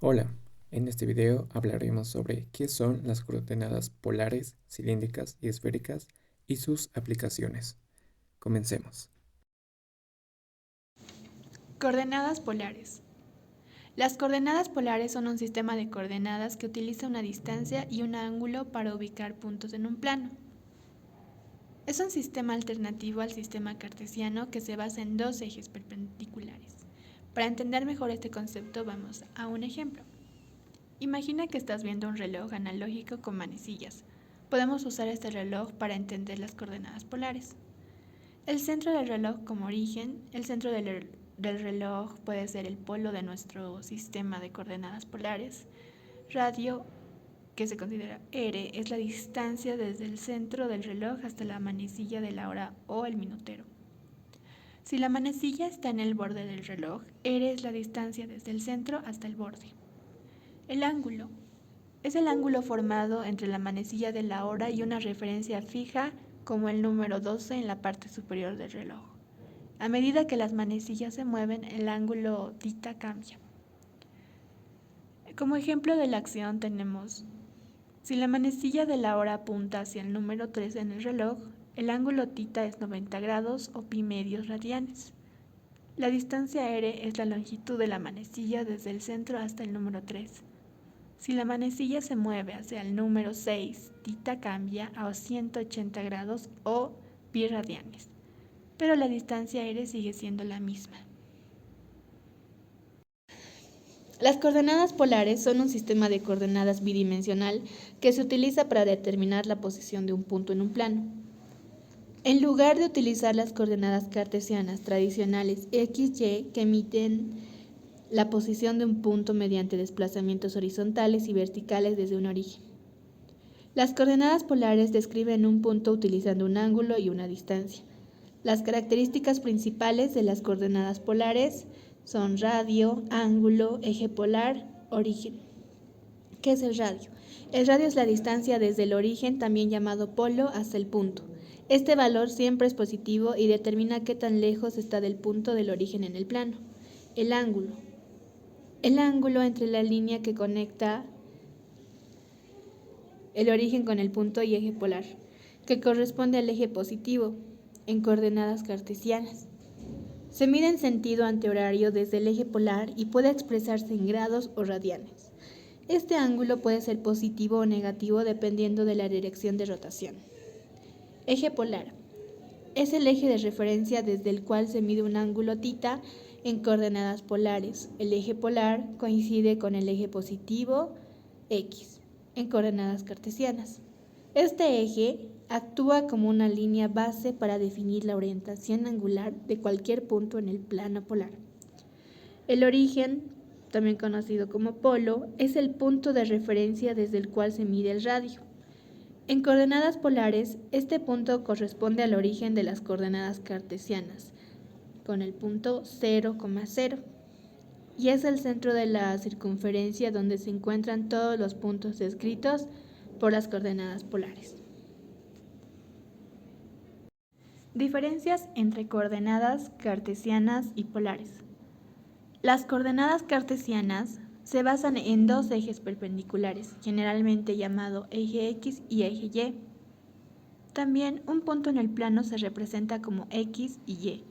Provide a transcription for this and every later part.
Hola, en este video hablaremos sobre qué son las coordenadas polares, cilíndricas y esféricas y sus aplicaciones. Comencemos. Coordenadas polares. Las coordenadas polares son un sistema de coordenadas que utiliza una distancia y un ángulo para ubicar puntos en un plano. Es un sistema alternativo al sistema cartesiano que se basa en dos ejes perpendiculares. Para entender mejor este concepto vamos a un ejemplo. Imagina que estás viendo un reloj analógico con manecillas. Podemos usar este reloj para entender las coordenadas polares. El centro del reloj como origen, el centro del reloj puede ser el polo de nuestro sistema de coordenadas polares. Radio, que se considera R, es la distancia desde el centro del reloj hasta la manecilla de la hora o el minutero. Si la manecilla está en el borde del reloj, R es la distancia desde el centro hasta el borde. El ángulo es el ángulo formado entre la manecilla de la hora y una referencia fija como el número 12 en la parte superior del reloj. A medida que las manecillas se mueven, el ángulo θ cambia. Como ejemplo de la acción tenemos, si la manecilla de la hora apunta hacia el número 3 en el reloj, el ángulo θ es 90 grados o pi medios radianes. La distancia r es la longitud de la manecilla desde el centro hasta el número 3. Si la manecilla se mueve hacia el número 6, θ cambia a 180 grados o pi radianes, pero la distancia r sigue siendo la misma. Las coordenadas polares son un sistema de coordenadas bidimensional que se utiliza para determinar la posición de un punto en un plano. En lugar de utilizar las coordenadas cartesianas tradicionales x, y, que emiten la posición de un punto mediante desplazamientos horizontales y verticales desde un origen. Las coordenadas polares describen un punto utilizando un ángulo y una distancia. Las características principales de las coordenadas polares son radio, ángulo, eje polar, origen. ¿Qué es el radio? El radio es la distancia desde el origen, también llamado polo, hasta el punto. Este valor siempre es positivo y determina qué tan lejos está del punto del origen en el plano. El ángulo. El ángulo entre la línea que conecta el origen con el punto y eje polar, que corresponde al eje positivo, en coordenadas cartesianas. Se mide en sentido antihorario desde el eje polar y puede expresarse en grados o radianes. Este ángulo puede ser positivo o negativo dependiendo de la dirección de rotación. Eje polar. Es el eje de referencia desde el cual se mide un ángulo θ en coordenadas polares. El eje polar coincide con el eje positivo x en coordenadas cartesianas. Este eje actúa como una línea base para definir la orientación angular de cualquier punto en el plano polar. El origen, también conocido como polo, es el punto de referencia desde el cual se mide el radio. En coordenadas polares, este punto corresponde al origen de las coordenadas cartesianas, con el punto 0,0, y es el centro de la circunferencia donde se encuentran todos los puntos descritos por las coordenadas polares. Diferencias entre coordenadas cartesianas y polares. Las coordenadas cartesianas se basan en dos ejes perpendiculares, generalmente llamado eje X y eje Y. También un punto en el plano se representa como X y Y,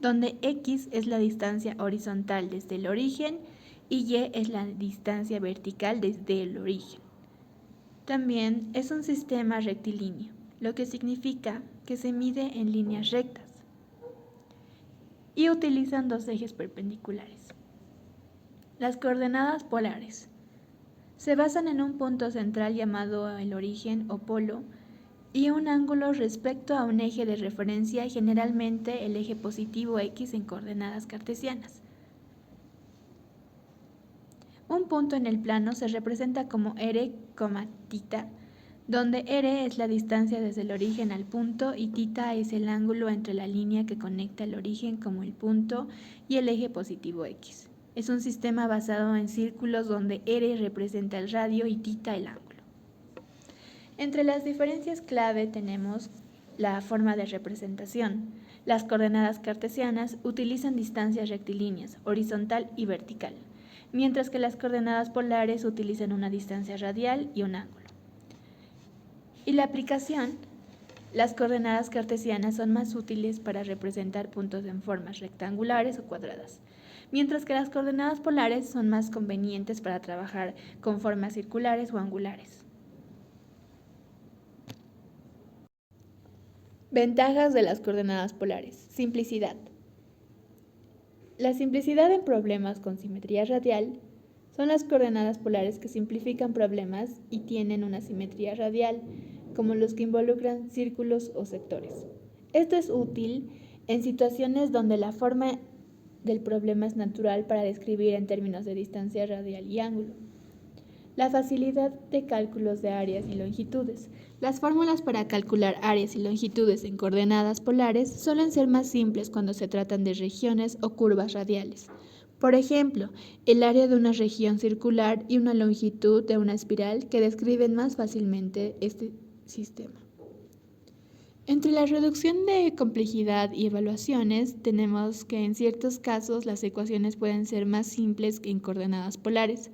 donde X es la distancia horizontal desde el origen y Y es la distancia vertical desde el origen. También es un sistema rectilíneo, lo que significa que se mide en líneas rectas y utilizan dos ejes perpendiculares. Las coordenadas polares se basan en un punto central llamado el origen o polo y un ángulo respecto a un eje de referencia, generalmente el eje positivo X en coordenadas cartesianas. Un punto en el plano se representa como r, θ, donde r es la distancia desde el origen al punto y θ es el ángulo entre la línea que conecta el origen como el punto y el eje positivo X. Es un sistema basado en círculos donde r representa el radio y θ el ángulo. Entre las diferencias clave tenemos la forma de representación. Las coordenadas cartesianas utilizan distancias rectilíneas, horizontal y vertical, mientras que las coordenadas polares utilizan una distancia radial y un ángulo. Y la aplicación, las coordenadas cartesianas son más útiles para representar puntos en formas rectangulares o cuadradas, mientras que las coordenadas polares son más convenientes para trabajar con formas circulares o angulares. Ventajas de las coordenadas polares. Simplicidad. La simplicidad en problemas con simetría radial son las coordenadas polares que simplifican problemas y tienen una simetría radial, como los que involucran círculos o sectores. Esto es útil en situaciones donde la forma del problema es natural para describir en términos de distancia radial y ángulo. La facilidad de cálculos de áreas y longitudes. Las fórmulas para calcular áreas y longitudes en coordenadas polares suelen ser más simples cuando se tratan de regiones o curvas radiales. Por ejemplo, el área de una región circular y una longitud de una espiral que describen más fácilmente este sistema. Entre la reducción de complejidad y evaluaciones, tenemos que en ciertos casos las ecuaciones pueden ser más simples que en coordenadas polares,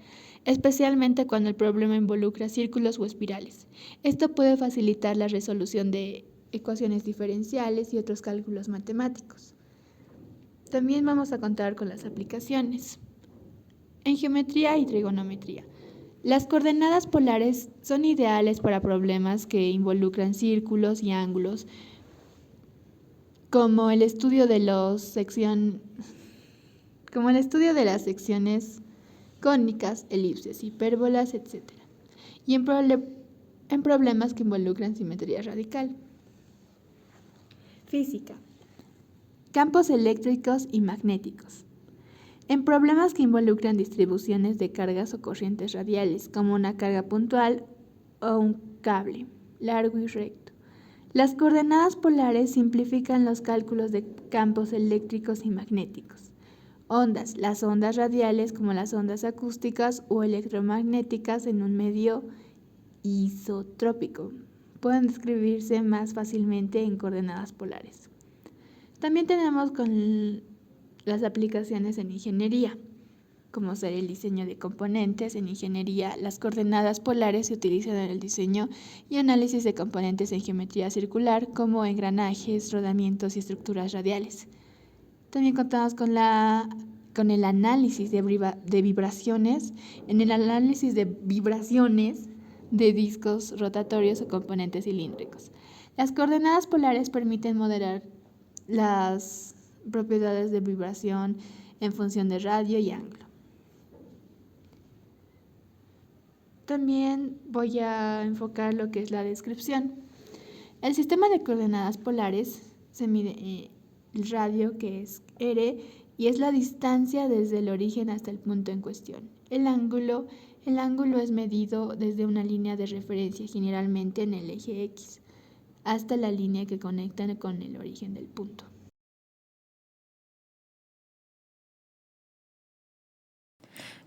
especialmente cuando el problema involucra círculos o espirales. Esto puede facilitar la resolución de ecuaciones diferenciales y otros cálculos matemáticos. También vamos a contar con las aplicaciones en geometría y trigonometría. Las coordenadas polares son ideales para problemas que involucran círculos y ángulos, como el estudio de las secciones cónicas, elipses, hipérbolas, etc. Y en problemas que involucran simetría radical. Física. Campos eléctricos y magnéticos. En problemas que involucran distribuciones de cargas o corrientes radiales, como una carga puntual o un cable largo y recto. Las coordenadas polares simplifican los cálculos de campos eléctricos y magnéticos. Ondas, las ondas radiales como las ondas acústicas o electromagnéticas en un medio isotrópico pueden describirse más fácilmente en coordenadas polares. También tenemos con las aplicaciones en ingeniería, como ser el diseño de componentes. En ingeniería, las coordenadas polares se utilizan en el diseño y análisis de componentes en geometría circular, como engranajes, rodamientos y estructuras radiales. También contamos con el análisis de vibraciones, en el análisis de vibraciones de discos rotatorios o componentes cilíndricos. Las coordenadas polares permiten modelar las propiedades de vibración en función de radio y ángulo. También voy a enfocar lo que es la descripción. El sistema de coordenadas polares se mide el radio, que es r, y es la distancia desde el origen hasta el punto en cuestión. El ángulo es medido desde una línea de referencia, generalmente en el eje X, hasta la línea que conecta con el origen del punto.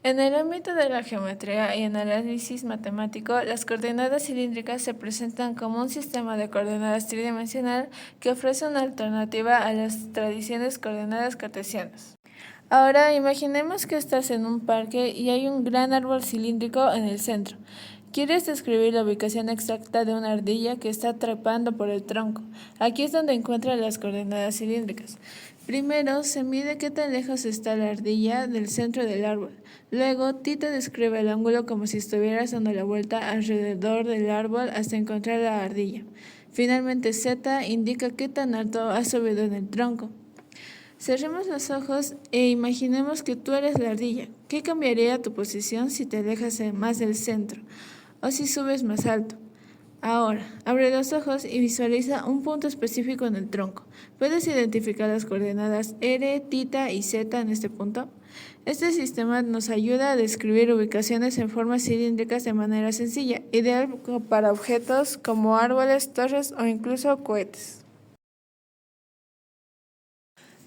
En el ámbito de la geometría y en el análisis matemático, las coordenadas cilíndricas se presentan como un sistema de coordenadas tridimensional que ofrece una alternativa a las tradicionales coordenadas cartesianas. Ahora imaginemos que estás en un parque y hay un gran árbol cilíndrico en el centro. Quieres describir la ubicación exacta de una ardilla que está trepando por el tronco. Aquí es donde encuentran las coordenadas cilíndricas. Primero, se mide qué tan lejos está la ardilla del centro del árbol. Luego, Tita describe el ángulo como si estuvieras dando la vuelta alrededor del árbol hasta encontrar la ardilla. Finalmente, Z indica qué tan alto has subido en el tronco. Cerremos los ojos e imaginemos que tú eres la ardilla. ¿Qué cambiaría tu posición si te alejas más del centro o si subes más alto? Ahora, abre los ojos y visualiza un punto específico en el tronco. ¿Puedes identificar las coordenadas R, Tita y Z en este punto? Este sistema nos ayuda a describir ubicaciones en formas cilíndricas de manera sencilla, ideal para objetos como árboles, torres o incluso cohetes.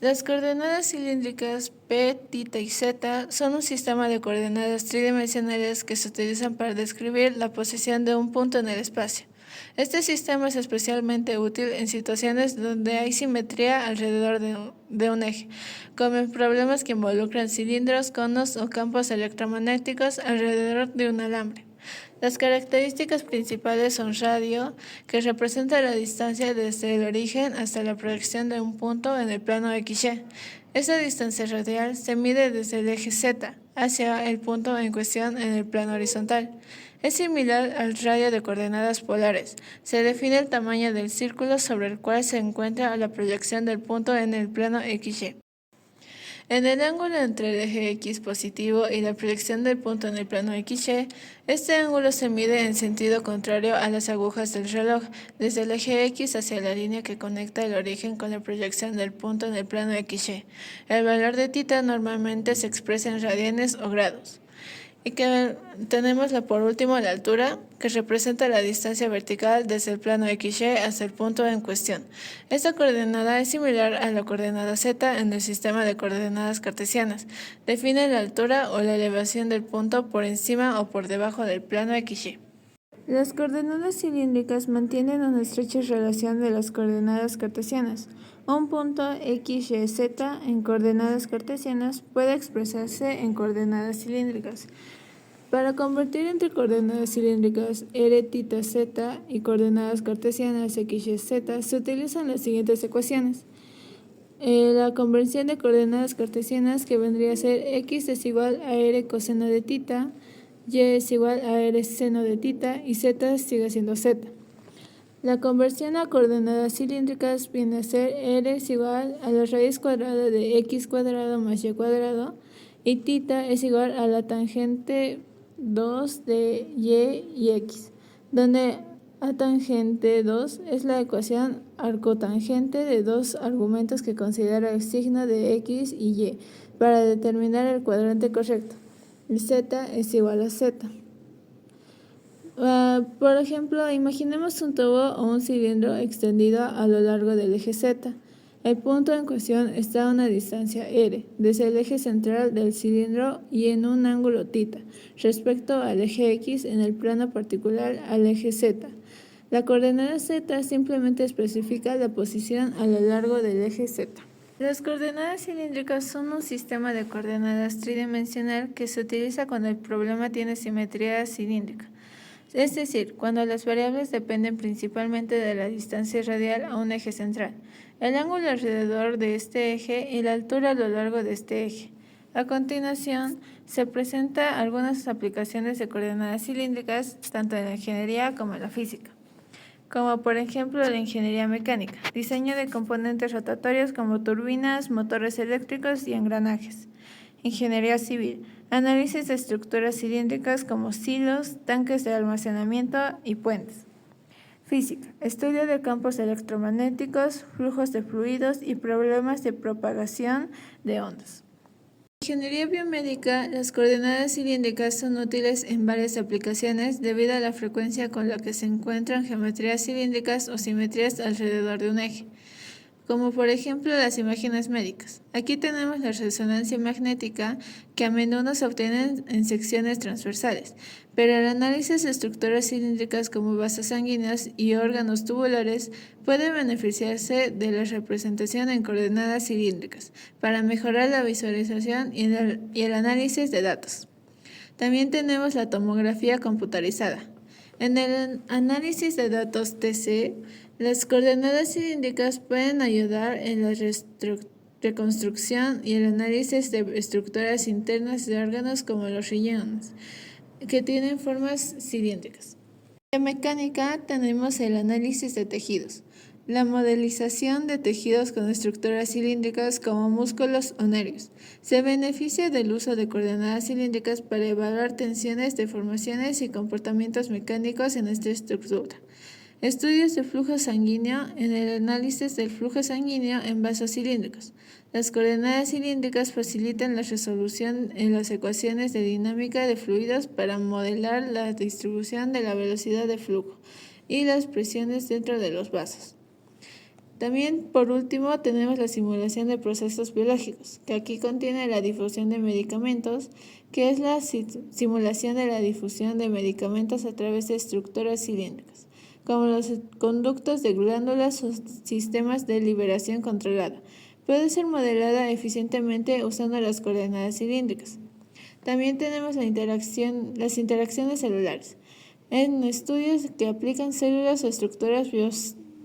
Las coordenadas cilíndricas P, Tita y Z son un sistema de coordenadas tridimensionales que se utilizan para describir la posición de un punto en el espacio. Este sistema es especialmente útil en situaciones donde hay simetría alrededor de un eje, como en problemas que involucran cilindros, conos o campos electromagnéticos alrededor de un alambre. Las características principales son radio, que representa la distancia desde el origen hasta la proyección de un punto en el plano XY. Esa distancia radial se mide desde el eje Z hacia el punto en cuestión en el plano horizontal. Es similar al radio de coordenadas polares. Se define el tamaño del círculo sobre el cual se encuentra la proyección del punto en el plano XY. En el ángulo entre el eje X positivo y la proyección del punto en el plano XY, este ángulo se mide en sentido contrario a las agujas del reloj, desde el eje X hacia la línea que conecta el origen con la proyección del punto en el plano XY. El valor de θ normalmente se expresa en radianes o grados. Y que tenemos por último la altura, que representa la distancia vertical desde el plano XY hasta el punto en cuestión. Esta coordenada es similar a la coordenada Z en el sistema de coordenadas cartesianas. Define la altura o la elevación del punto por encima o por debajo del plano XY. Las coordenadas cilíndricas mantienen una estrecha relación de las coordenadas cartesianas. Un punto x, y, z en coordenadas cartesianas puede expresarse en coordenadas cilíndricas. Para convertir entre coordenadas cilíndricas r, θ, z y coordenadas cartesianas x, y, z se utilizan las siguientes ecuaciones. La conversión de coordenadas cartesianas, que vendría a ser x es igual a r coseno de θ, y es igual a r seno de θ y z sigue siendo z. La conversión a coordenadas cilíndricas viene a ser r es igual a la raíz cuadrada de x cuadrado más y cuadrado y θ es igual a la tangente 2 de y x, donde a tangente 2 es la ecuación arcotangente de dos argumentos que considera el signo de x y y para determinar el cuadrante correcto. Y z es igual a z. Por ejemplo, imaginemos un tubo o un cilindro extendido a lo largo del eje Z. El punto en cuestión está a una distancia r desde el eje central del cilindro y en un ángulo θ respecto al eje X en el plano particular al eje Z. La coordenada Z simplemente especifica la posición a lo largo del eje Z. Las coordenadas cilíndricas son un sistema de coordenadas tridimensional que se utiliza cuando el problema tiene simetría cilíndrica. Es decir, cuando las variables dependen principalmente de la distancia radial a un eje central, el ángulo alrededor de este eje y la altura a lo largo de este eje. A continuación, se presentan algunas aplicaciones de coordenadas cilíndricas tanto en la ingeniería como en la física, como por ejemplo la ingeniería mecánica, diseño de componentes rotatorios como turbinas, motores eléctricos y engranajes. Ingeniería civil, análisis de estructuras cilíndricas como silos, tanques de almacenamiento y puentes. Física, estudio de campos electromagnéticos, flujos de fluidos y problemas de propagación de ondas. En ingeniería biomédica, las coordenadas cilíndricas son útiles en varias aplicaciones debido a la frecuencia con la que se encuentran geometrías cilíndricas o simetrías alrededor de un eje, como por ejemplo las imágenes médicas. Aquí tenemos la resonancia magnética, que a menudo se obtiene en secciones transversales, pero el análisis de estructuras cilíndricas como vasos sanguíneos y órganos tubulares puede beneficiarse de la representación en coordenadas cilíndricas para mejorar la visualización y el análisis de datos. También tenemos la tomografía computarizada. En el análisis de datos TC, las coordenadas cilíndricas pueden ayudar en la reconstrucción y el análisis de estructuras internas de órganos como los riñones, que tienen formas cilíndricas. En mecánica tenemos el análisis de tejidos, la modelización de tejidos con estructuras cilíndricas como músculos o nervios. Se beneficia del uso de coordenadas cilíndricas para evaluar tensiones, deformaciones y comportamientos mecánicos en esta estructura. Estudios de flujo sanguíneo en el análisis del flujo sanguíneo en vasos cilíndricos. Las coordenadas cilíndricas facilitan la resolución en las ecuaciones de dinámica de fluidos para modelar la distribución de la velocidad de flujo y las presiones dentro de los vasos. También, por último, tenemos la simulación de procesos biológicos, que aquí contiene la difusión de medicamentos, que es la simulación de la difusión de medicamentos a través de estructuras cilíndricas. como los conductos de glándulas o sistemas de liberación controlada. Puede ser modelada eficientemente usando las coordenadas cilíndricas. También tenemos las interacciones celulares. En estudios que aplican células o estructuras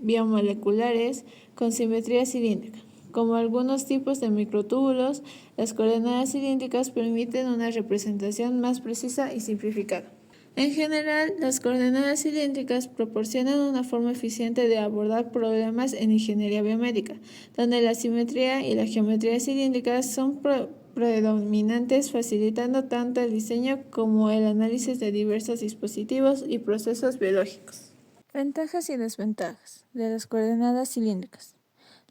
biomoleculares con simetría cilíndrica, como algunos tipos de microtúbulos, las coordenadas cilíndricas permiten una representación más precisa y simplificada. En general, las coordenadas cilíndricas proporcionan una forma eficiente de abordar problemas en ingeniería biomédica, donde la simetría y la geometría cilíndricas son predominantes, facilitando tanto el diseño como el análisis de diversos dispositivos y procesos biológicos. Ventajas y desventajas de las coordenadas cilíndricas.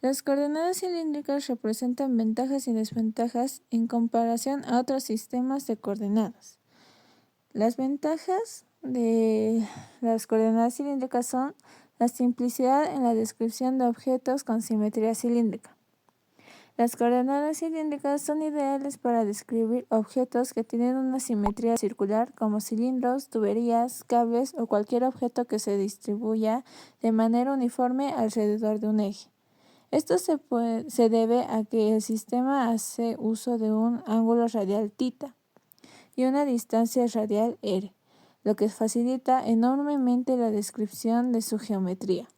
Las coordenadas cilíndricas representan ventajas y desventajas en comparación a otros sistemas de coordenadas. Las ventajas de las coordenadas cilíndricas son la simplicidad en la descripción de objetos con simetría cilíndrica. Las coordenadas cilíndricas son ideales para describir objetos que tienen una simetría circular, como cilindros, tuberías, cables o cualquier objeto que se distribuya de manera uniforme alrededor de un eje. Esto se debe a que el sistema hace uso de un ángulo radial θ y una distancia radial r, lo que facilita enormemente la descripción de su geometría.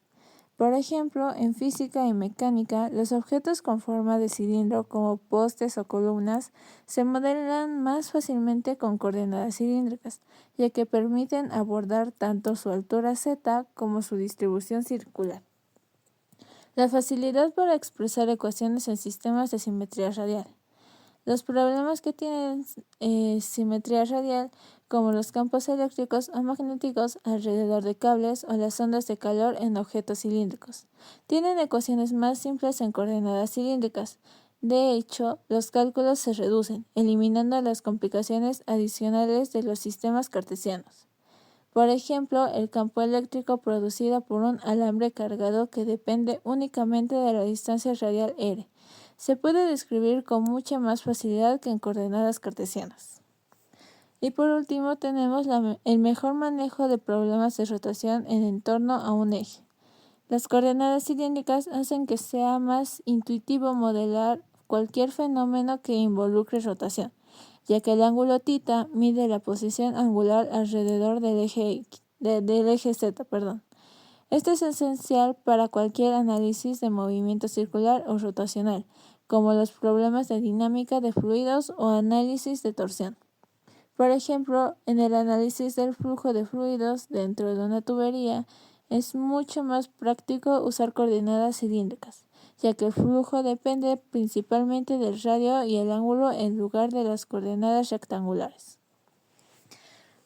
Por ejemplo, en física y mecánica, los objetos con forma de cilindro, como postes o columnas, se modelan más fácilmente con coordenadas cilíndricas, ya que permiten abordar tanto su altura z como su distribución circular. La facilidad para expresar ecuaciones en sistemas de simetría radial. Los problemas que tienen simetría radial, como los campos eléctricos o magnéticos alrededor de cables o las ondas de calor en objetos cilíndricos, tienen ecuaciones más simples en coordenadas cilíndricas. De hecho, los cálculos se reducen, eliminando las complicaciones adicionales de los sistemas cartesianos. Por ejemplo, el campo eléctrico producido por un alambre cargado que depende únicamente de la distancia radial r se puede describir con mucha más facilidad que en coordenadas cartesianas. Y por último tenemos el mejor manejo de problemas de rotación en torno a un eje. Las coordenadas cilíndricas hacen que sea más intuitivo modelar cualquier fenómeno que involucre rotación, ya que el ángulo θ mide la posición angular alrededor del eje z. Esto es esencial para cualquier análisis de movimiento circular o rotacional, como los problemas de dinámica de fluidos o análisis de torsión. Por ejemplo, en el análisis del flujo de fluidos dentro de una tubería, es mucho más práctico usar coordenadas cilíndricas, ya que el flujo depende principalmente del radio y el ángulo en lugar de las coordenadas rectangulares.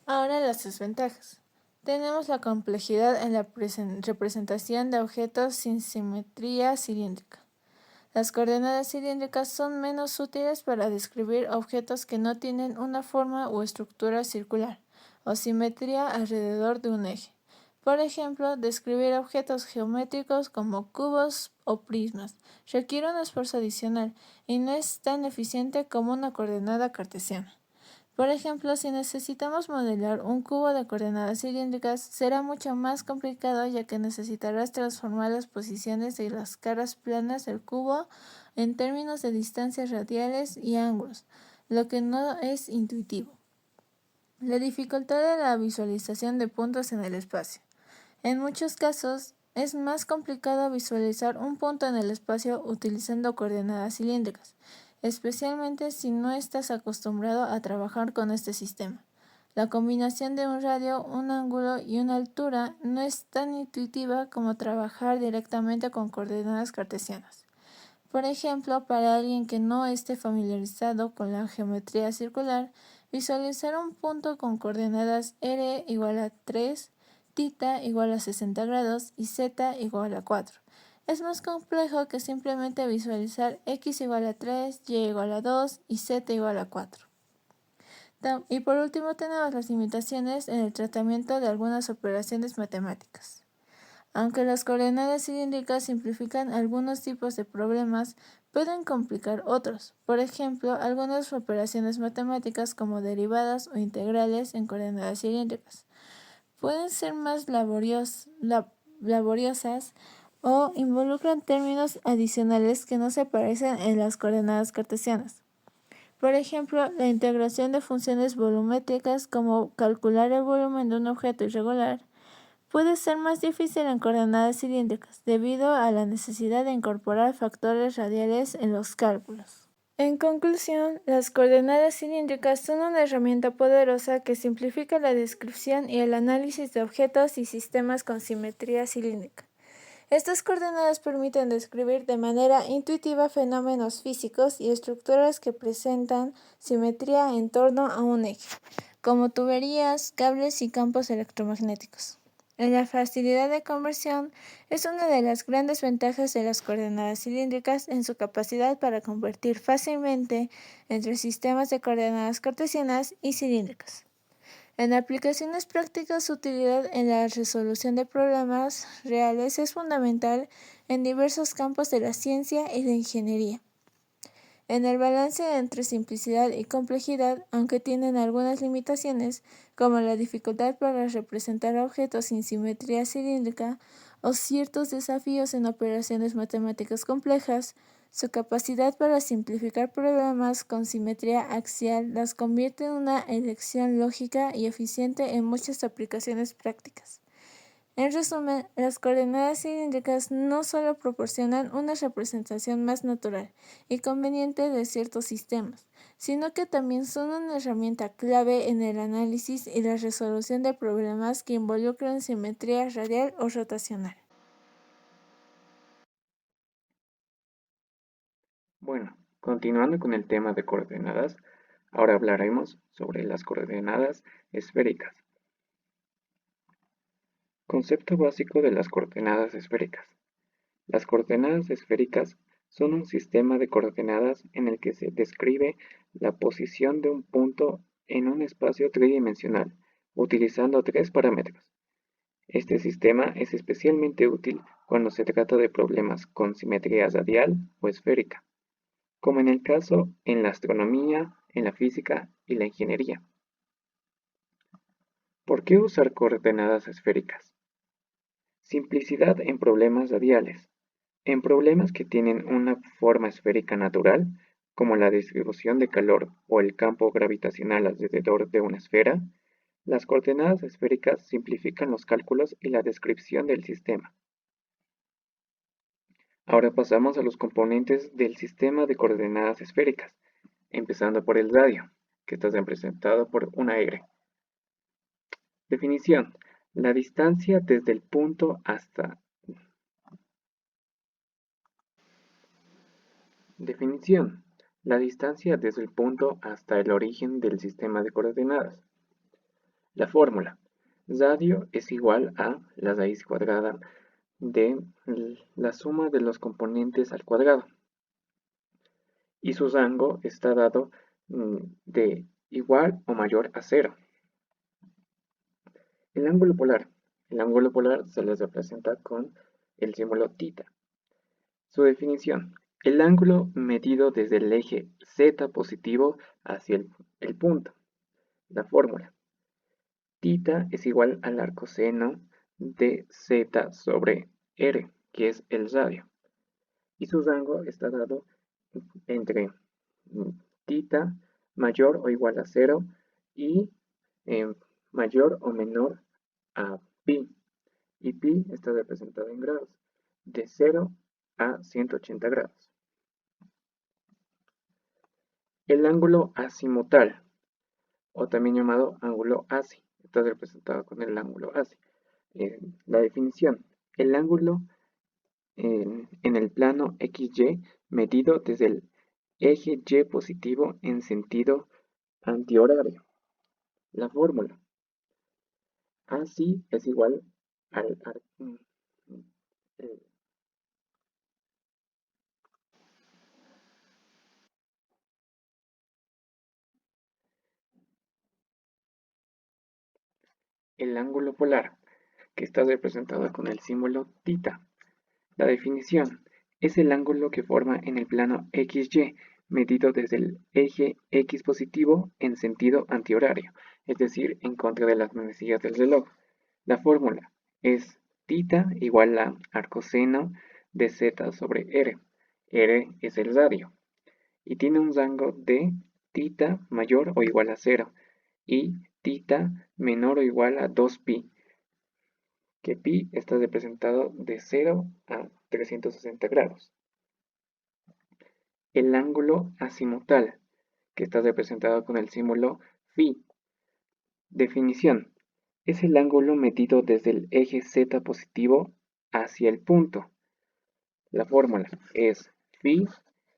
Ahora las desventajas. Tenemos la complejidad en la representación de objetos sin simetría cilíndrica. Las coordenadas cilíndricas son menos útiles para describir objetos que no tienen una forma o estructura circular o simetría alrededor de un eje. Por ejemplo, describir objetos geométricos como cubos o prismas requiere un esfuerzo adicional y no es tan eficiente como una coordenada cartesiana. Por ejemplo, si necesitamos modelar un cubo de coordenadas cilíndricas, será mucho más complicado, ya que necesitarás transformar las posiciones de las caras planas del cubo en términos de distancias radiales y ángulos, lo que no es intuitivo. La dificultad de la visualización de puntos en el espacio. En muchos casos, es más complicado visualizar un punto en el espacio utilizando coordenadas cilíndricas, especialmente si no estás acostumbrado a trabajar con este sistema. La combinación de un radio, un ángulo y una altura no es tan intuitiva como trabajar directamente con coordenadas cartesianas. Por ejemplo, para alguien que no esté familiarizado con la geometría circular, visualizar un punto con coordenadas r igual a 3, θ igual a 60 grados y z igual a 4. Es más complejo que simplemente visualizar x igual a 3, y igual a 2 y z igual a 4. Y por último tenemos las limitaciones en el tratamiento de algunas operaciones matemáticas. Aunque las coordenadas cilíndricas simplifican algunos tipos de problemas, pueden complicar otros. Por ejemplo, algunas operaciones matemáticas como derivadas o integrales en coordenadas cilíndricas pueden ser más laboriosas o involucran términos adicionales que no se aparecen en las coordenadas cartesianas. Por ejemplo, la integración de funciones volumétricas como calcular el volumen de un objeto irregular puede ser más difícil en coordenadas cilíndricas debido a la necesidad de incorporar factores radiales en los cálculos. En conclusión, las coordenadas cilíndricas son una herramienta poderosa que simplifica la descripción y el análisis de objetos y sistemas con simetría cilíndrica. Estas coordenadas permiten describir de manera intuitiva fenómenos físicos y estructuras que presentan simetría en torno a un eje, como tuberías, cables y campos electromagnéticos. La facilidad de conversión es una de las grandes ventajas de las coordenadas cilíndricas en su capacidad para convertir fácilmente entre sistemas de coordenadas cartesianas y cilíndricas. En aplicaciones prácticas, su utilidad en la resolución de problemas reales es fundamental en diversos campos de la ciencia y la ingeniería. En el balance entre simplicidad y complejidad, aunque tienen algunas limitaciones, como la dificultad para representar objetos sin simetría cilíndrica o ciertos desafíos en operaciones matemáticas complejas, su capacidad para simplificar problemas con simetría axial las convierte en una elección lógica y eficiente en muchas aplicaciones prácticas. En resumen, las coordenadas cilíndricas no solo proporcionan una representación más natural y conveniente de ciertos sistemas, sino que también son una herramienta clave en el análisis y la resolución de problemas que involucran simetría radial o rotacional. Bueno, continuando con el tema de coordenadas, ahora hablaremos sobre las coordenadas esféricas. Concepto básico de las coordenadas esféricas. Las coordenadas esféricas son un sistema de coordenadas en el que se describe la posición de un punto en un espacio tridimensional, utilizando tres parámetros. Este sistema es especialmente útil cuando se trata de problemas con simetría radial o esférica, como en el caso en la astronomía, en la física y la ingeniería. ¿Por qué usar coordenadas esféricas? Simplicidad en problemas radiales. En problemas que tienen una forma esférica natural, como la distribución de calor o el campo gravitacional alrededor de una esfera, las coordenadas esféricas simplifican los cálculos y la descripción del sistema. Ahora pasamos a los componentes del sistema de coordenadas esféricas, empezando por el radio, que está representado por una R. Definición. La distancia desde el punto hasta Definición. La distancia desde el punto hasta el origen del sistema de coordenadas. La fórmula. Radio es igual a la raíz cuadrada de la suma de los componentes al cuadrado. Y su rango está dado de igual o mayor a 0. El ángulo polar. El ángulo polar se les representa con el símbolo θ. Su definición. El ángulo medido desde el eje z positivo hacia el punto. La fórmula. Θ es igual al arcoseno de z sobre r, que es el radio. Y su rango está dado entre θ mayor o igual a 0 y mayor o menor a pi. Y pi está representado en grados, de 0 a 180 grados. El ángulo azimutal, o también llamado ángulo ASI, está representado con el ángulo ASI. La definición, el ángulo en el plano XY medido desde el eje Y positivo en sentido antihorario. La fórmula, ASI es igual al el ángulo polar, que está representado con el símbolo θ. La definición es el ángulo que forma en el plano XY, medido desde el eje X positivo en sentido antihorario, es decir, en contra de las manecillas del reloj. La fórmula es tita igual a arcoseno de z sobre r. R es el radio. Y tiene un rango de tita mayor o igual a 0 y tita menor o igual a 2pi, que pi está representado de 0 a 360 grados. El ángulo azimutal, que está representado con el símbolo phi. Definición: es el ángulo medido desde el eje z positivo hacia el punto. La fórmula es phi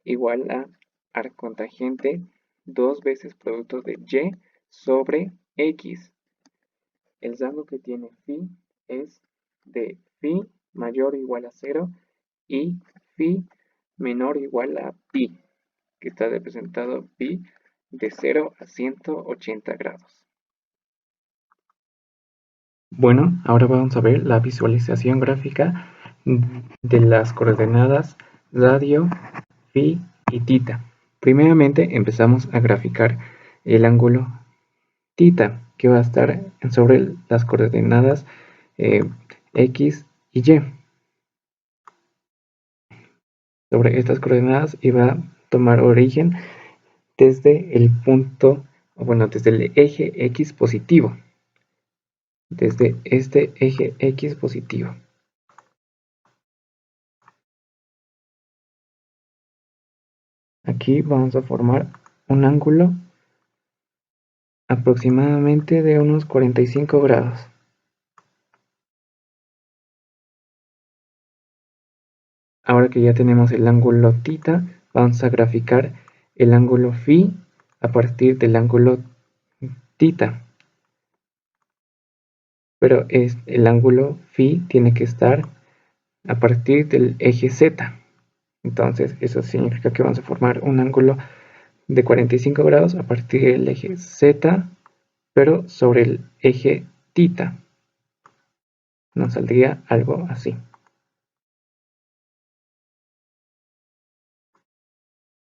igual a arcotangente 2 veces producto de y sobre x. El rango que tiene phi es de phi mayor o igual a 0 y phi menor o igual a pi, que está representado pi de 0 a 180 grados. Bueno, ahora vamos a ver la visualización gráfica de las coordenadas radio, phi y tita. Primeramente empezamos a graficar el ángulo tita, que va a estar sobre las coordenadas x y y. Sobre estas coordenadas iba a tomar origen desde el punto, bueno, desde el eje x positivo. Desde este eje x positivo. Aquí vamos a formar un ángulo aproximadamente de unos 45 grados. Ahora que ya tenemos el ángulo tita, vamos a graficar el ángulo phi a partir del ángulo tita. Pero el ángulo phi tiene que estar a partir del eje z. Entonces eso significa que vamos a formar un ángulo de 45 grados a partir del eje z, pero sobre el eje tita. Nos saldría algo así.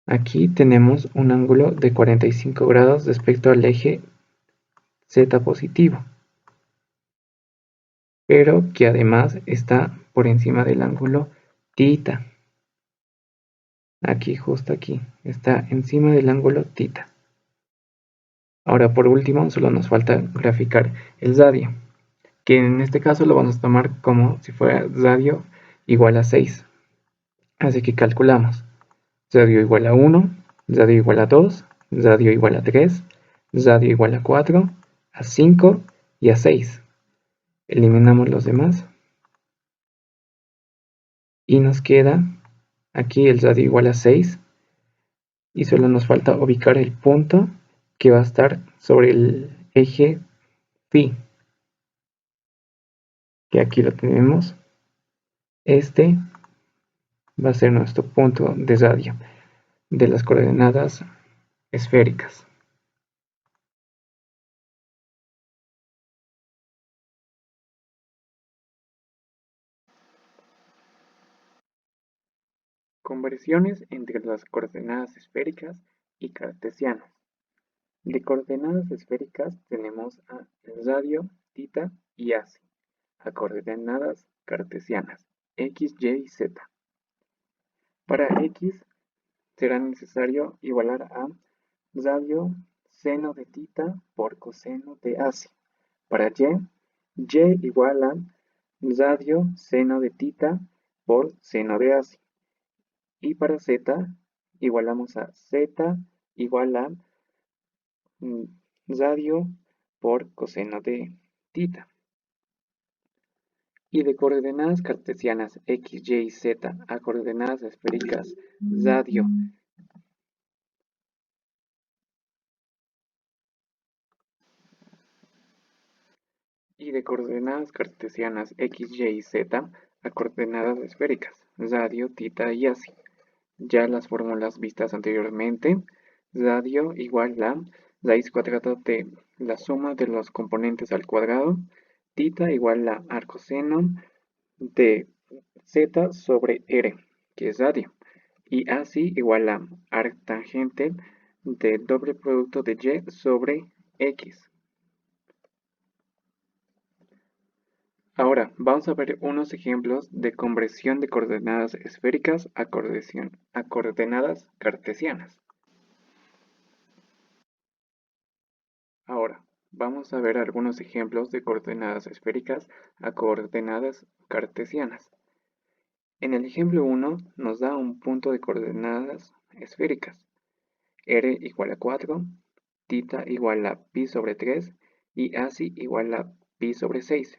Aquí tenemos un ángulo de 45 grados respecto al eje z positivo, pero que además está por encima del ángulo tita. Aquí, justo aquí, está encima del ángulo tita. Ahora, por último, solo nos falta graficar el radio, que en este caso lo vamos a tomar como si fuera radio igual a 6. Así que calculamos. Radio igual a 1, radio igual a 2, radio igual a 3, radio igual a 4, a 5 y a 6. Eliminamos los demás. Y nos queda aquí el radio igual a 6. Y solo nos falta ubicar el punto que va a estar sobre el eje phi. Que aquí lo tenemos. Este va a ser nuestro punto de radio de las coordenadas esféricas. Conversiones entre las coordenadas esféricas y cartesianas. De coordenadas esféricas tenemos a el radio, tita y así, a coordenadas cartesianas, x, y y z. Para x será necesario igualar a radio seno de tita por coseno de así. Para y igual a radio seno de tita por seno de así. Y para z, igualamos a z igual a radio por coseno de tita. Y de coordenadas cartesianas x, y y z a coordenadas esféricas radio y de coordenadas cartesianas x, y y z a coordenadas esféricas radio, tita y así. Ya las fórmulas vistas anteriormente, radio igual a raíz cuadrada de la suma de los componentes al cuadrado, tita igual a arcoseno de z sobre r, que es radio, y así igual a arctangente de doble producto de y sobre x. Ahora vamos a ver unos ejemplos de conversión de coordenadas esféricas a coordenadas cartesianas. Ahora vamos a ver algunos ejemplos de coordenadas esféricas a coordenadas cartesianas. En el ejemplo 1 nos da un punto de coordenadas esféricas. R igual a 4, θ igual a pi sobre 3 y así igual a pi sobre 6.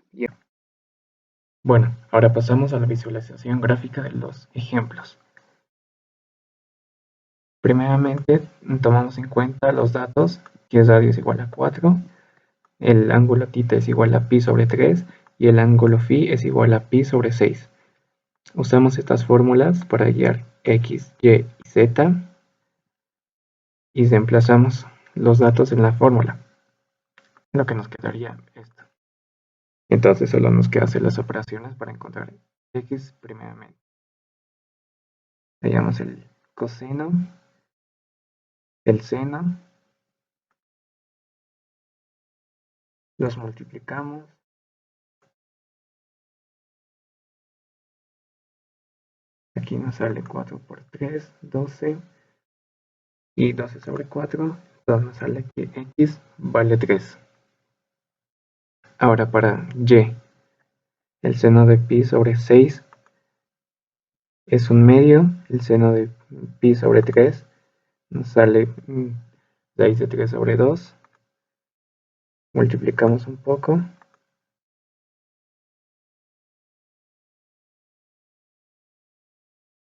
Bueno, ahora pasamos a la visualización gráfica de los ejemplos. Primeramente, tomamos en cuenta los datos, que el radio es igual a 4, el ángulo θ es igual a pi sobre 3 y el ángulo φ es igual a pi sobre 6. Usamos estas fórmulas para hallar x, y y z y reemplazamos los datos en la fórmula, lo que nos quedaría esto. Entonces solo nos queda hacer las operaciones para encontrar x primeramente. Hallamos el coseno, el seno, los multiplicamos. Aquí nos sale 4 por 3, 12. Y 12 sobre 4, entonces nos sale que x vale 3. Ahora para y, el seno de pi sobre 6 es un medio, el seno de pi sobre 3 nos sale 6 de 3 sobre 2. Multiplicamos un poco.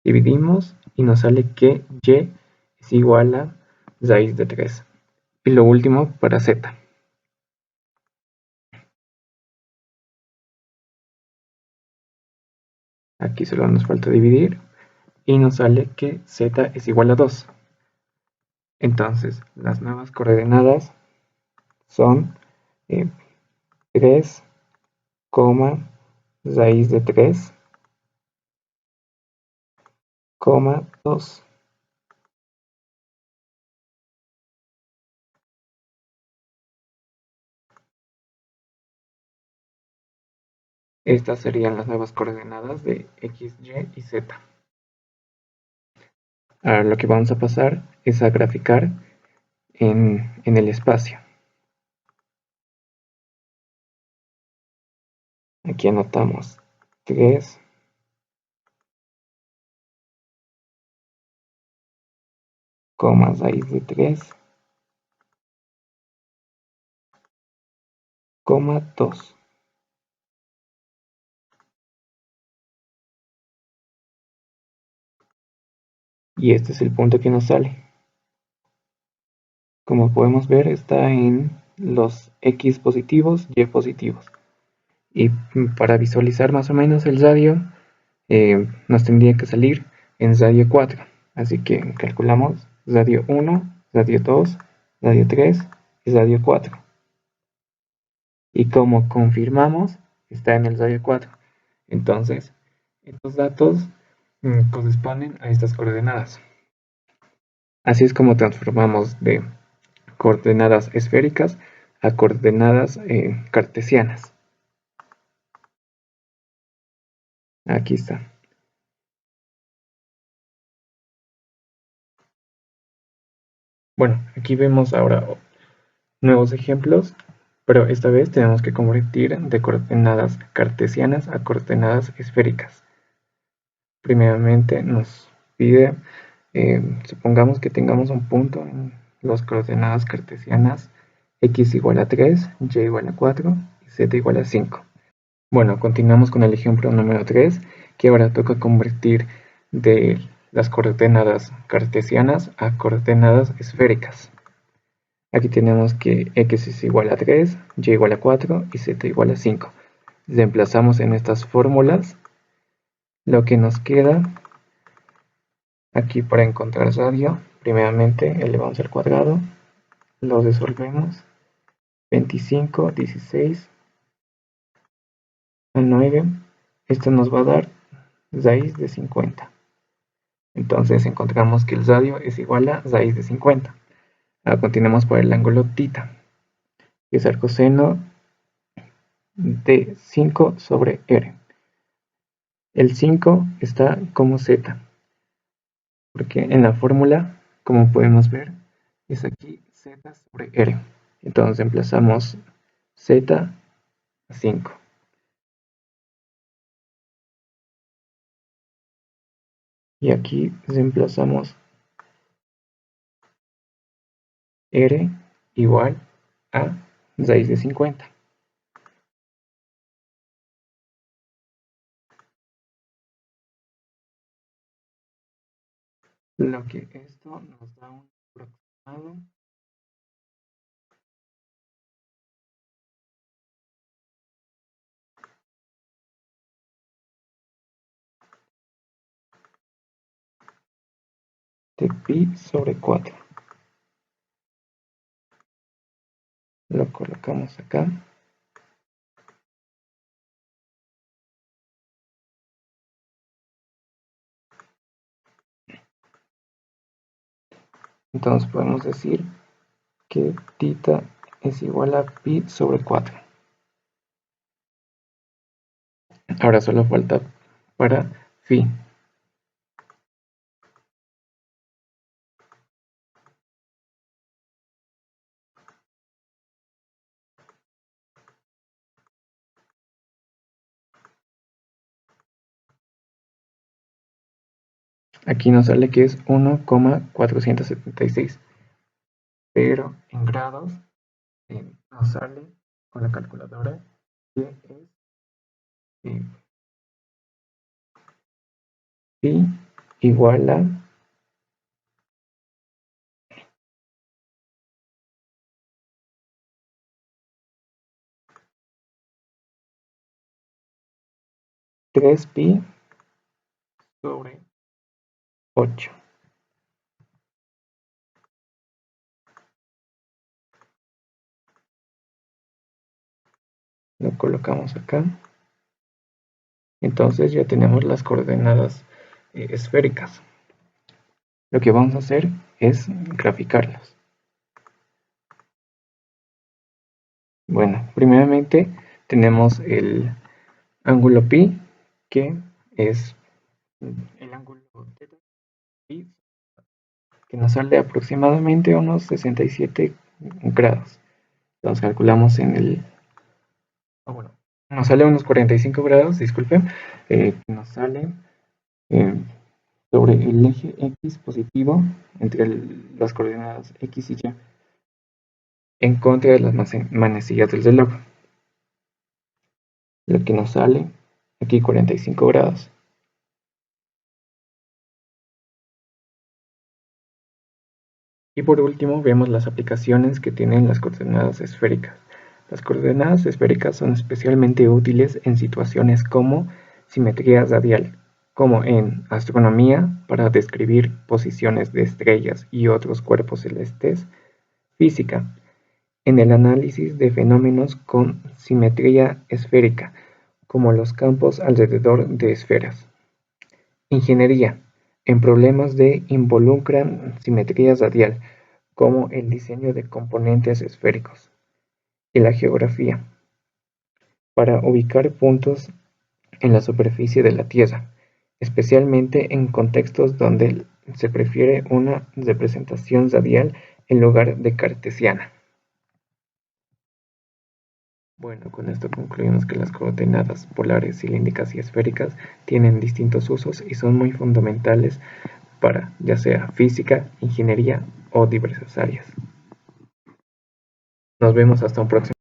Dividimos y nos sale que y es igual a 6 de 3. Y lo último para z. Aquí solo nos falta dividir y nos sale que z es igual a 2. Entonces, las nuevas coordenadas son 3, raíz de 3, 2. Estas serían las nuevas coordenadas de x, y y z. Ahora lo que vamos a pasar es a graficar en el espacio. Aquí anotamos 3, raíz de 3, 2. Y este es el punto que nos sale. Como podemos ver, está en los x positivos, y positivos. Y para visualizar más o menos el radio, nos tendría que salir en radio 4. Así que calculamos radio 1, radio 2, radio 3 y radio 4. Y como confirmamos, está en el radio 4. Entonces, estos datos corresponden a estas coordenadas. Así es como transformamos de coordenadas esféricas a coordenadas cartesianas. Aquí está. Bueno, aquí vemos ahora nuevos ejemplos, pero esta vez tenemos que convertir de coordenadas cartesianas a coordenadas esféricas. Primeramente nos pide, supongamos que tengamos un punto en las coordenadas cartesianas x igual a 3, y igual a 4 y z igual a 5. Bueno, continuamos con el ejemplo número 3, que ahora toca convertir de las coordenadas cartesianas a coordenadas esféricas. Aquí tenemos que x es igual a 3, y igual a 4 y z igual a 5. Reemplazamos en estas fórmulas lo que nos queda aquí para encontrar radio. Primeramente elevamos al cuadrado, lo resolvemos. 25, 16 a 9. Esto nos va a dar raíz de 50. Entonces encontramos que el radio es igual a raíz de 50. Ahora continuamos por el ángulo θ, que es el coseno de 5 sobre R. El 5 está como Z, porque en la fórmula, como podemos ver, es aquí Z sobre R. Entonces emplazamos Z a 5. Y aquí reemplazamos R igual a raíz de 50. Lo que esto nos da un aproximado de pi sobre 4. Lo colocamos acá. Entonces podemos decir que θ es igual a pi sobre 4. Ahora solo falta para phi. Aquí nos sale que es 1,476, pero en grados nos sale con la calculadora que es pi igual a 3pi sobre 8. Lo colocamos acá. Entonces ya tenemos las coordenadas esféricas. Lo que vamos a hacer es graficarlas. Bueno, primeramente tenemos el ángulo pi, que es el ángulo θ, pi, que nos sale aproximadamente unos 67 grados. Entonces calculamos en el... bueno, nos sale unos 45 grados, disculpen, nos sale sobre el eje X positivo entre las coordenadas X y Y en contra de las manecillas del reloj, lo que nos sale aquí 45 grados. Y por último vemos las aplicaciones que tienen las coordenadas esféricas. Las coordenadas esféricas son especialmente útiles en situaciones como simetría radial, como en astronomía para describir posiciones de estrellas y otros cuerpos celestes, física, en el análisis de fenómenos con simetría esférica, como los campos alrededor de esferas. Ingeniería, en problemas que involucran simetría radial, como el diseño de componentes esféricos. Y la geografía, para ubicar puntos en la superficie de la Tierra, especialmente en contextos donde se prefiere una representación radial en lugar de cartesiana. Bueno, con esto concluimos que las coordenadas polares, cilíndricas y esféricas tienen distintos usos y son muy fundamentales para ya sea física, ingeniería o diversas áreas. Nos vemos hasta un próximo.